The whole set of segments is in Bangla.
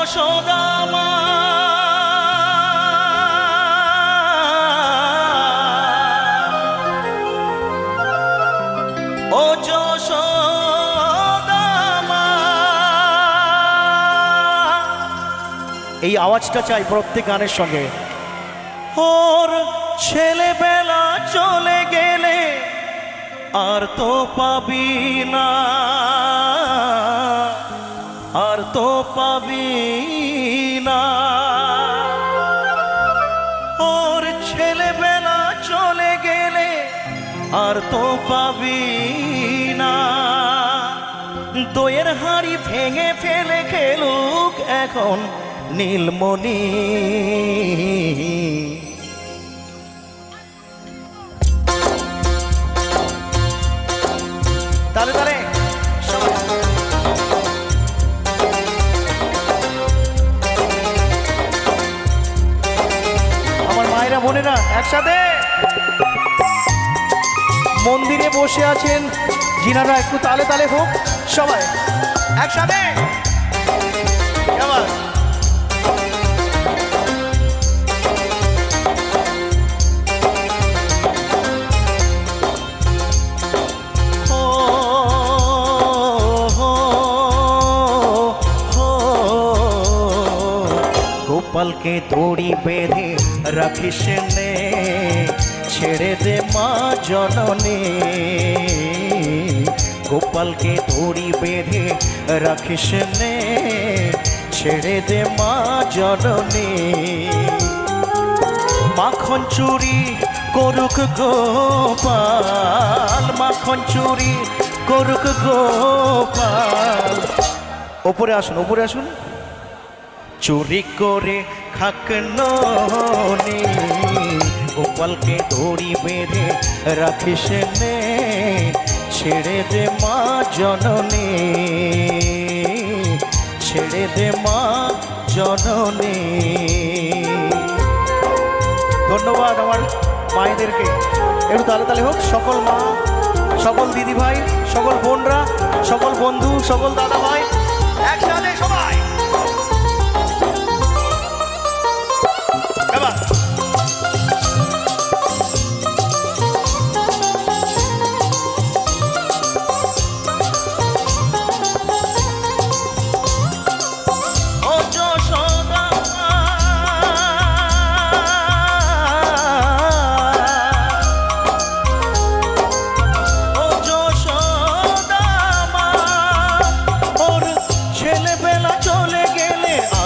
যশোদা মা ও যশোদা মা, এই আওয়াজটা চাই প্রত্যেক গানের সঙ্গে। ওর ছেলেবেলা চলে গেলে আর তো পাবি না, আর তো পাবি না। ওর ছেলেবেলা চলে গেলে আর তো পাবি না। দইয়ের হাঁড়ি ভেঙে ফেলে খেলুক এখন নীলমণি। তালে তালে আমার মায়েরা বোনেরা একসাথে মন্দিরে বসে আছেন যিনারা, একটু তালে তালে হোক সবাই একসাথে। গোপালকে দড়ি বেঁধে রাখিস নে, ছেড়ে দে মা জননী। গোপালকে দড়ি বেঁধে রাখিস নে, ছেড়ে দে মা জননী। মাখন চুরি করুক গোপাল, মাখন চুরি করুক গোপাল। ওপরে আসুন, ওপরে আসুন। চুরি করে খাক ননি, গোপালকে দড়ি বেঁধে রাখিস নে, ছেড়ে দে মা জননী, ছেড়ে দে মা জননী। ধন্যবাদ আমার মায়েদেরকে। একটু তালে তালে হোক সকল মা, সকল দিদি ভাই, সকল বোনরা, সকল বন্ধু, সকল দাদা ভাই একসাথে সবাই।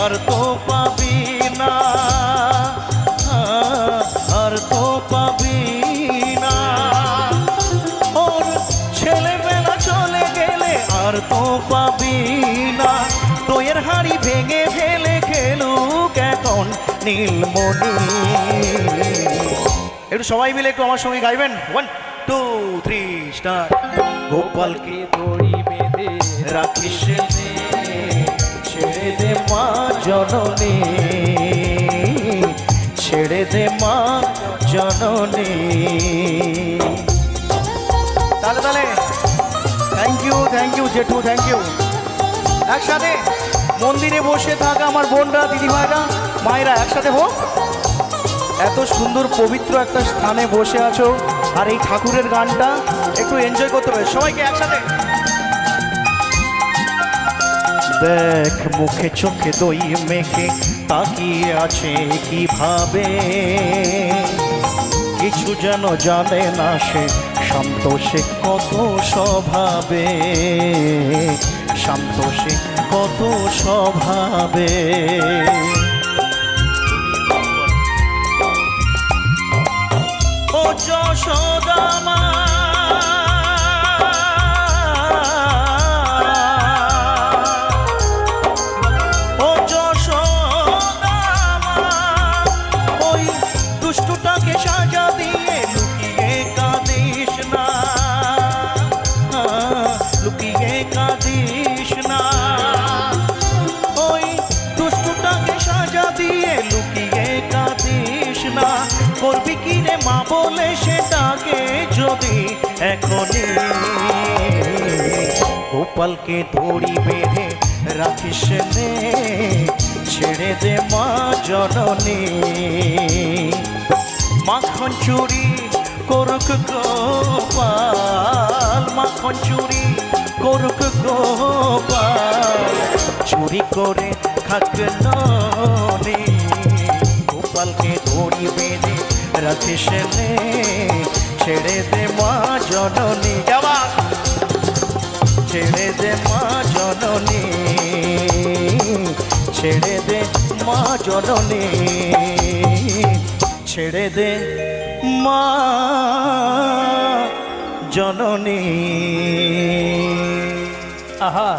আর তো পাবি না, আর তো পাবি না। ওর ছেলেবেলা চলে গেলে আর তো পাবি না। দইয়ের হাঁড়ি ভেঙে ফেলে খেলুক এখন নীলমণি। একটু সবাই মিলে একটু আমার সঙ্গে গাইবেন। 1 2 3 স্টার্ট। গোপালকে দড়ি বেঁধে রাখিস নে, ছেড়ে দে মা জননী, ছেড়ে দে মা জননী। তালে তালে থ্যাংক ইউ জেঠু, থ্যাংক ইউ। একসাথে মন্দিরে বসে থাকা আমার বোনরা, দিদি ভাইরা, মায়েরা একসাথে হোক। এত সুন্দর পবিত্র একটা স্থানে বসে আছো আর এই ঠাকুরের গানটা একটু এনজয় করতে হবে সবাইকে একসাথে। দেখ মুখে চোখে দই মেখে তাকিয়ে আছে কিভাবে, কিছু যেন জানে না সে, শান্ত সে কত স্বভাবে, শান্ত সে কত স্বভাবে। ও যশোদা মা, দুষ্টটাকে সাজা দিয়ে লুকিয়ে কাঁদিস না, লুকিয়ে কাঁদিস না। ওই দুষ্টটাকে সাজা দিয়ে লুকিয়ে কাঁদিস না। করবি কি রে মা বলে সেটাকে যদি এখনই। গোপালকে দড়ি বেঁধে রাখিস নে, ছেড়ে দে মা জননী মাখন চুরি করুক গোপাল মাখন চুরি করুক গোপাল চুরি করে খাক ননি গোপালকে ধরি বেঁধে রাখিস নে ছেড়ে দে মা জননী যাবা ছেড়ে দে মা জননী ছেড়ে দে মা জননী ছেড়ে দে মা জননী আহা।